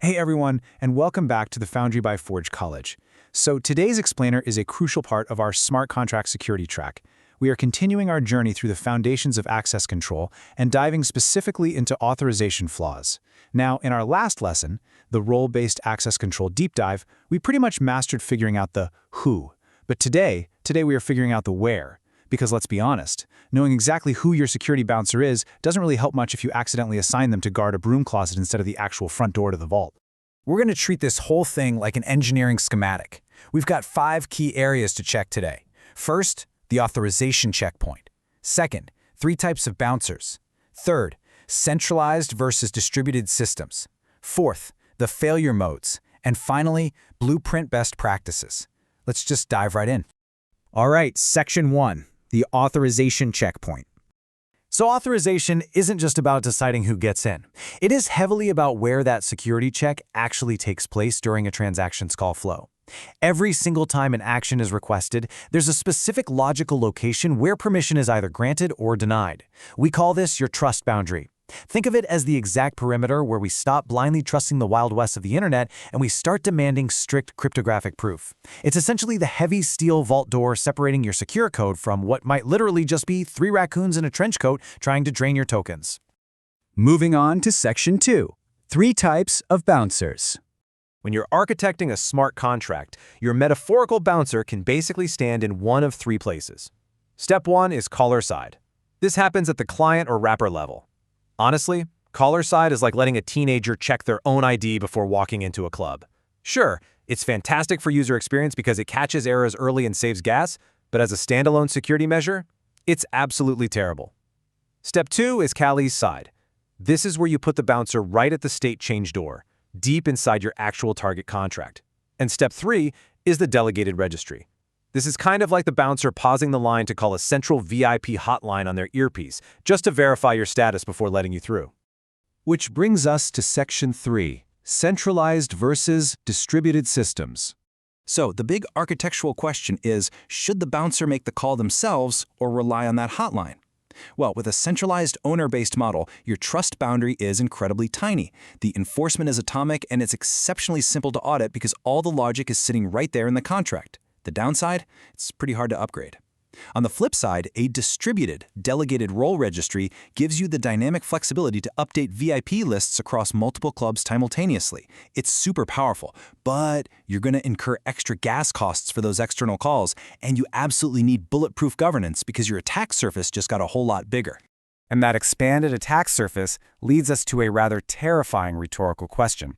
Hey everyone, and welcome back to the Foundry by Forge College. So today's explainer is a crucial part of our smart contract security track. We are continuing our journey through the foundations of access control and diving specifically into authorization flaws. Now, in our last lesson, the role-based access control deep dive, we pretty much mastered figuring out the who. But today we are figuring out the where. Because let's be honest, knowing exactly who your security bouncer is doesn't really help much if you accidentally assign them to guard a broom closet instead of the actual front door to the vault. We're going to treat this whole thing like an engineering schematic. We've got 5 key areas to check today. First, the authorization checkpoint. Second, 3 types of bouncers. Third, centralized versus distributed systems. Fourth, the failure modes. And finally, blueprint best practices. Let's just dive right in. All right, section 1. The authorization checkpoint. So authorization isn't just about deciding who gets in. It is heavily about where that security check actually takes place during a transaction's call flow. Every single time an action is requested, there's a specific logical location where permission is either granted or denied. We call this your trust boundary. Think of it as the exact perimeter where we stop blindly trusting the Wild West of the internet and we start demanding strict cryptographic proof. It's essentially the heavy steel vault door separating your secure code from what might literally just be 3 raccoons in a trench coat trying to drain your tokens. Moving on to section 2, 3 types of bouncers. When you're architecting a smart contract, your metaphorical bouncer can basically stand in one of 3 places. Step 1 is caller-side. This happens at the client or wrapper level. Honestly, caller-side is like letting a teenager check their own ID before walking into a club. Sure, it's fantastic for user experience because it catches errors early and saves gas, but as a standalone security measure, it's absolutely terrible. Step 2 is callee-side. This is where you put the bouncer right at the state change door, deep inside your actual target contract. And step 3 is the delegated registry. This is kind of like the bouncer pausing the line to call a central VIP hotline on their earpiece, just to verify your status before letting you through. Which brings us to section 3, centralized versus distributed systems. So the big architectural question is, should the bouncer make the call themselves or rely on that hotline? Well, with a centralized owner-based model, your trust boundary is incredibly tiny. The enforcement is atomic and it's exceptionally simple to audit because all the logic is sitting right there in the contract. The downside? It's pretty hard to upgrade. On the flip side, a distributed, delegated role registry gives you the dynamic flexibility to update VIP lists across multiple clubs simultaneously. It's super powerful, but you're going to incur extra gas costs for those external calls, and you absolutely need bulletproof governance because your attack surface just got a whole lot bigger. And that expanded attack surface leads us to a rather terrifying rhetorical question.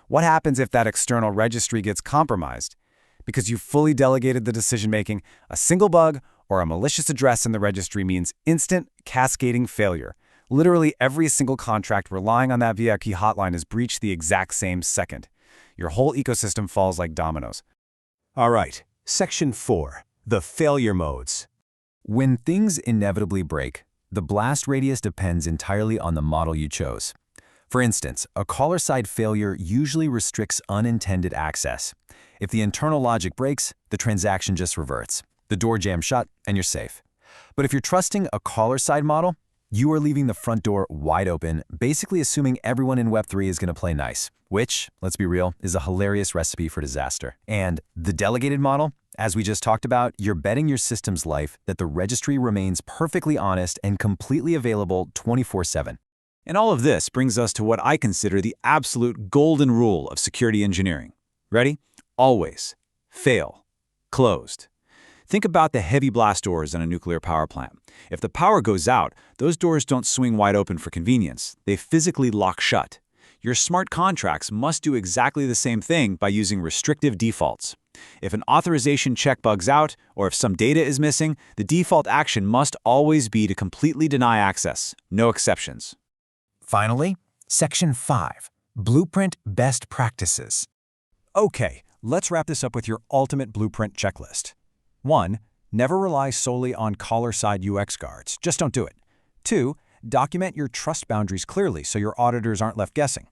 What happens if that external registry gets compromised? Because you've fully delegated the decision-making, a single bug or a malicious address in the registry means instant, cascading failure. Literally every single contract relying on that VIP hotline is breached the exact same second. Your whole ecosystem falls like dominoes. All right, section 4, the failure modes. When things inevitably break, the blast radius depends entirely on the model you chose. For instance, a caller-side failure usually restricts unintended access. If the internal logic breaks, the transaction just reverts. The door jams shut, and you're safe. But if you're trusting a caller-side model, you are leaving the front door wide open, basically assuming everyone in Web3 is going to play nice, which, let's be real, is a hilarious recipe for disaster. And the delegated model, as we just talked about, you're betting your system's life that the registry remains perfectly honest and completely available 24/7. And all of this brings us to what I consider the absolute golden rule of security engineering. Ready? Always. Fail. Closed. Think about the heavy blast doors in a nuclear power plant. If the power goes out, those doors don't swing wide open for convenience. They physically lock shut. Your smart contracts must do exactly the same thing by using restrictive defaults. If an authorization check bugs out, or if some data is missing, the default action must always be to completely deny access. No exceptions. Finally, section 5, blueprint best practices. Okay, let's wrap this up with your ultimate blueprint checklist. 1. Never rely solely on caller-side UX guards. Just don't do it. 2. Document your trust boundaries clearly so your auditors aren't left guessing.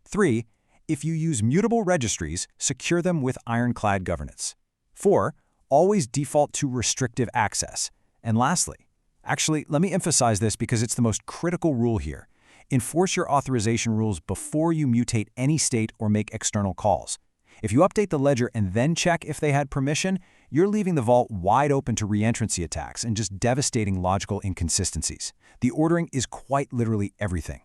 3. If you use mutable registries, secure them with ironclad governance. 4. Always default to restrictive access. And lastly, actually, let me emphasize this because it's the most critical rule here. Enforce your authorization rules before you mutate any state or make external calls. If you update the ledger and then check if they had permission, you're leaving the vault wide open to reentrancy attacks and just devastating logical inconsistencies. The ordering is quite literally everything.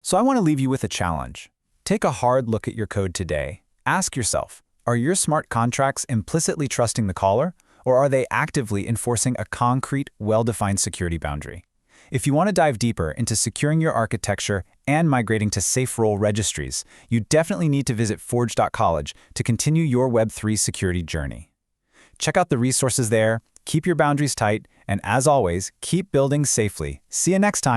So I want to leave you with a challenge. Take a hard look at your code today. Ask yourself, are your smart contracts implicitly trusting the caller, or are they actively enforcing a concrete, well-defined security boundary? If you want to dive deeper into securing your architecture and migrating to safe role registries, you definitely need to visit forge.college to continue your Web3 security journey. Check out the resources there, keep your boundaries tight, and as always, keep building safely. See you next time.